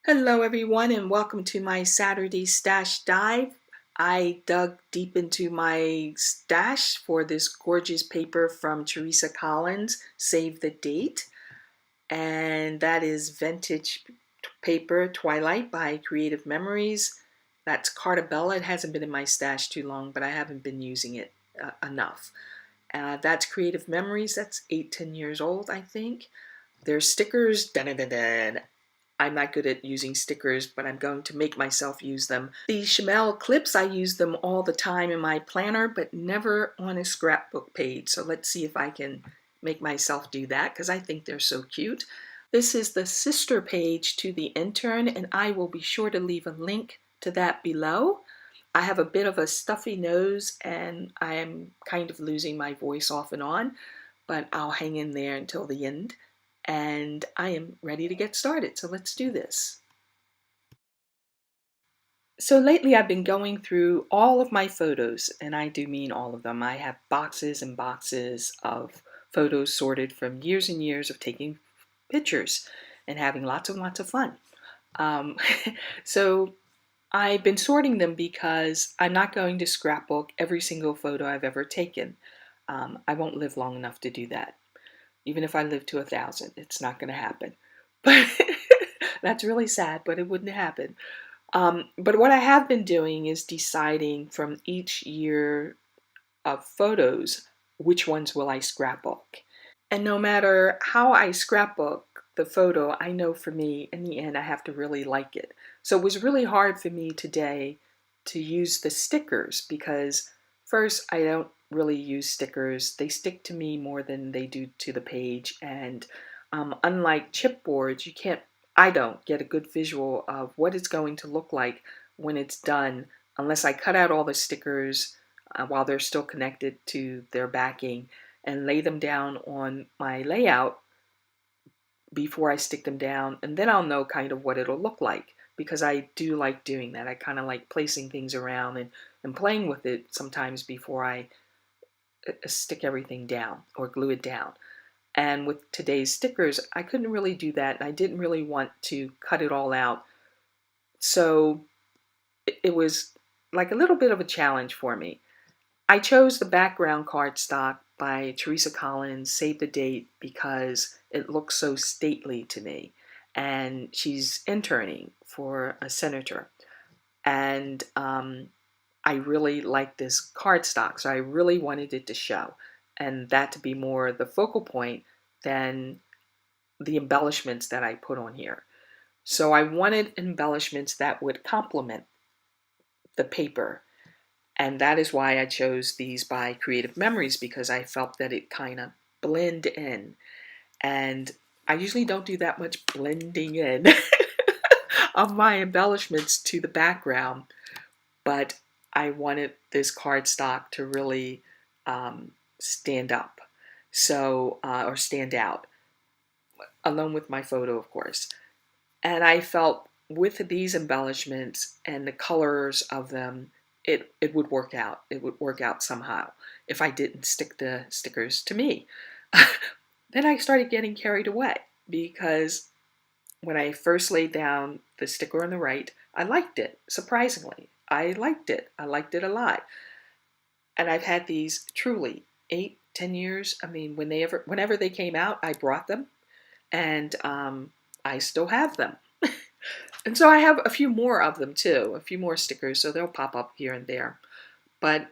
Hello everyone and welcome to my Saturday stash dive. I dug deep into my stash for this gorgeous paper from Teresa Collins, Save the Date, and that is Vintage Paper Twilight by Creative Memories. That's Carta Bella. It hasn't been in my stash too long, but I haven't been using it enough. That's Creative Memories. That's 8-10 years old, I think. There's stickers. Dun -dun -dun -dun. I'm not good at using stickers, but I'm going to make myself use them. These Chamel clips, I use them all the time in my planner, but never on a scrapbook page. So let's see if I can make myself do that because I think they're so cute. This is the sister page to the intern, and I will be sure to leave a link to that below. I have a bit of a stuffy nose and I am kind of losing my voice off and on, but I'll hang in there until the end. And I am ready to get started, so let's do this. So lately I've been going through all of my photos, and I do mean all of them. I have boxes and boxes of photos sorted from years and years of taking pictures and having lots and lots of fun. Um, so I've been sorting them because I'm not going to scrapbook every single photo I've ever taken. I won't live long enough to do that. Even if I live to 1,000, it's not going to happen. But that's really sad, but it wouldn't happen. But what I have been doing is deciding from each year of photos, which ones will I scrapbook. And no matter how I scrapbook the photo, I know for me, in the end, I have to really like it. So it was really hard for me today to use the stickers because first, I don't really use stickers. They stick to me more than they do to the page. And unlike chipboards, I don't get a good visual of what it's going to look like when it's done unless I cut out all the stickers while they're still connected to their backing and lay them down on my layout before I stick them down, and then I'll know kind of what it'll look like because I do like doing that. I kind of like placing things around and playing with it sometimes before I stick everything down or glue it down. And with today's stickers, I couldn't really do that, and I didn't really want to cut it all out. So it was like a little bit of a challenge for me. I chose the background cardstock by Teresa Collins, Save the Date, because it looks so stately to me. And she's interning for a senator. And I really like this cardstock, so I really wanted it to show. And that to be more the focal point than the embellishments that I put on here. So I wanted embellishments that would complement the paper. And that is why I chose these by Creative Memories because I felt that it kind of blend in. And I usually don't do that much blending in of my embellishments to the background, but I wanted this cardstock to really stand up, or stand out, along with my photo, of course. And I felt with these embellishments and the colors of them, it would work out. It would work out somehow if I didn't stick the stickers to me. Then I started getting carried away because when I first laid down the sticker on the right, I liked it, surprisingly. I liked it. I liked it a lot. And I've had these truly 8-10 years. I mean, whenever they came out, I brought them, and I still have them. And so I have a few more of them too, a few more stickers, so they'll pop up here and there. But,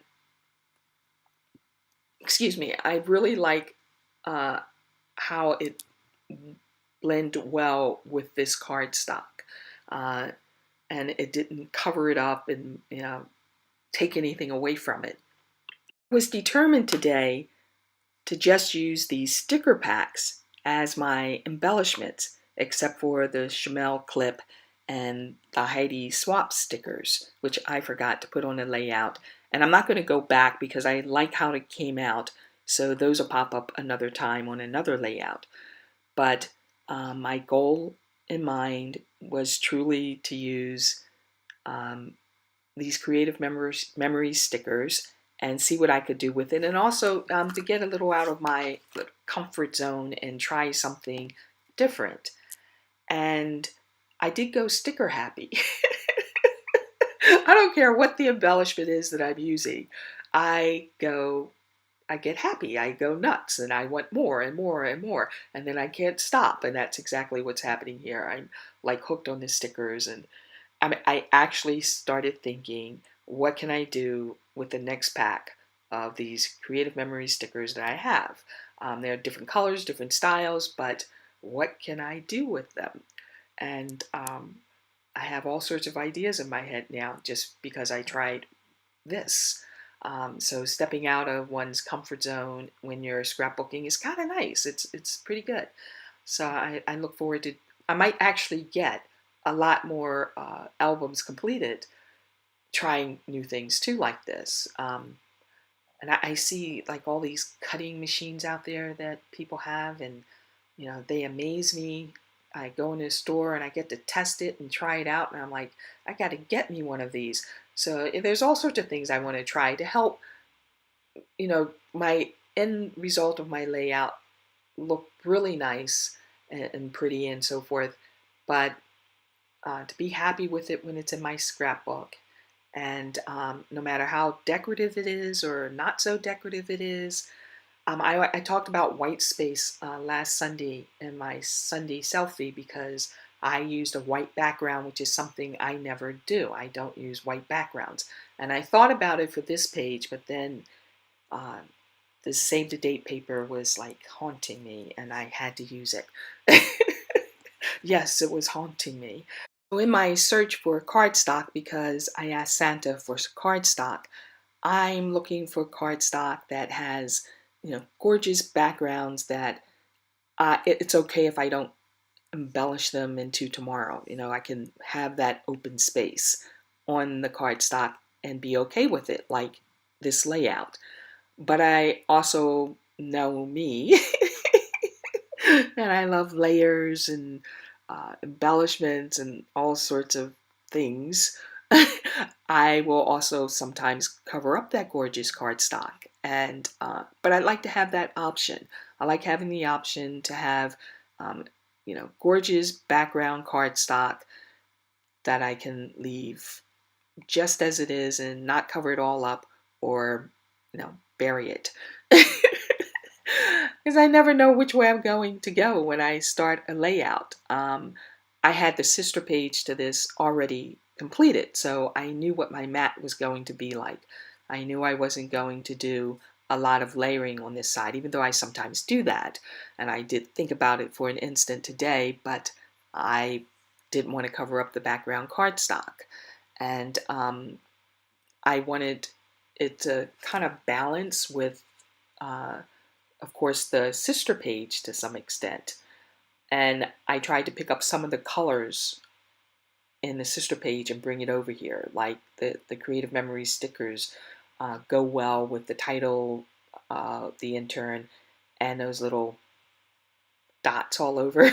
excuse me, I really like how it blend well with this cardstock. And it didn't cover it up and take anything away from it. I was determined today to just use these sticker packs as my embellishments, except for the Chamel clip and the Heidi swap stickers, which I forgot to put on the layout. And I'm not going to go back because I like how it came out, so those will pop up another time on another layout. But my goal in mind was truly to use these Creative Memories stickers and see what I could do with it, and also to get a little out of my comfort zone and try something different. And I did go sticker happy. I don't care what the embellishment is that I'm using. I go, I get happy. I go nuts and I want more and more and more. And then I can't stop. And that's exactly what's happening here. I'm like hooked on the stickers. And I actually started thinking, what can I do with the next pack of these Creative Memories stickers that I have? They're different colors, different styles, but what can I do with them? And I have all sorts of ideas in my head now just because I tried this. So stepping out of one's comfort zone when you're scrapbooking is kind of nice. It's pretty good. So I look forward to. I might actually get a lot more albums completed, trying new things too, like this. And I see like all these cutting machines out there that people have, and they amaze me. I go in a store and I get to test it and try it out, and I'm like, I got to get me one of these. So there's all sorts of things I want to try to help, my end result of my layout look really nice and pretty and so forth, but to be happy with it when it's in my scrapbook. And no matter how decorative it is or not so decorative it is, I talked about white space last Sunday in my Sunday selfie because I used a white background, which is something I never do. I don't use white backgrounds. And I thought about it for this page, but then uh, the save the date paper was like haunting me and I had to use it. Yes, it was haunting me. So in my search for cardstock, because I asked Santa for cardstock, I'm looking for cardstock that has, gorgeous backgrounds that it's okay if I don't embellish them into tomorrow. I can have that open space on the cardstock and be okay with it, like this layout. But I also know me, and I love layers and embellishments and all sorts of things. I will also sometimes cover up that gorgeous cardstock, and but I like to have that option. I like having the option to have, um, gorgeous background cardstock that I can leave just as it is and not cover it all up or, bury it. Because I never know which way I'm going to go when I start a layout. I had the sister page to this already completed, so I knew what my mat was going to be like. I knew I wasn't going to do a lot of layering on this side, even though I sometimes do that. And I did think about it for an instant today, but I didn't want to cover up the background cardstock. And I wanted it to kind of balance with, of course, the sister page to some extent. And I tried to pick up some of the colors in the sister page and bring it over here, like the Creative Memories stickers go well with the title, the intern, and those little dots all over,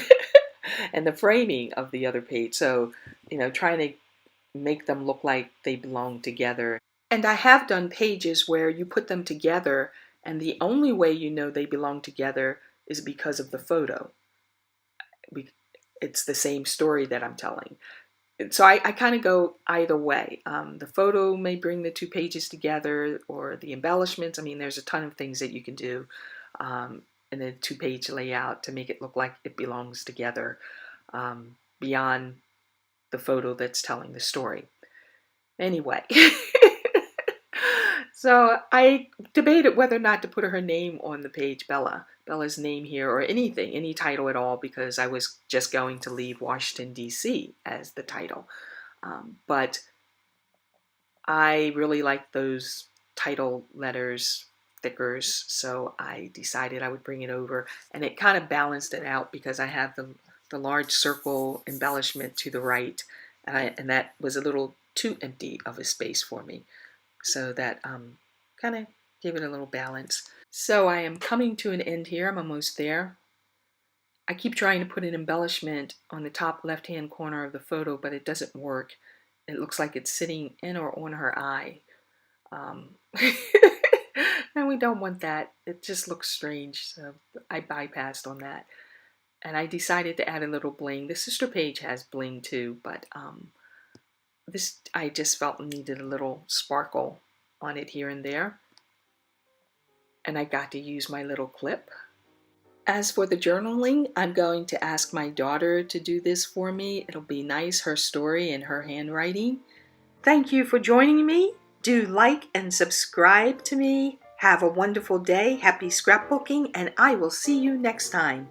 and the framing of the other page. So, trying to make them look like they belong together. And I have done pages where you put them together, and the only way you know they belong together is because of the photo. It's the same story that I'm telling. So I kind of go either way. The photo may bring the two pages together, or the embellishments. I mean, there's a ton of things that you can do in a two-page layout to make it look like it belongs together, beyond the photo that's telling the story. Anyway, so I debated whether or not to put her name on the page, Bella's name here, or anything, any title at all, because I was just going to leave Washington, D.C. as the title. But I really like those title letters, stickers, so I decided I would bring it over, and it kind of balanced it out because I have the large circle embellishment to the right, and that was a little too empty of a space for me. So that kind of gave it a little balance. So I am coming to an end here. I'm almost there. I keep trying to put an embellishment on the top left-hand corner of the photo, but it doesn't work. It looks like it's sitting in or on her eye. And we don't want that. It just looks strange, so I bypassed on that. And I decided to add a little bling. The sister page has bling too, but this I just felt needed a little sparkle on it here and there. And I got to use my little clip. As for the journaling, I'm going to ask my daughter to do this for me. It'll be nice, her story and her handwriting. Thank you for joining me. Do like and subscribe to me. Have a wonderful day. Happy scrapbooking, and I will see you next time.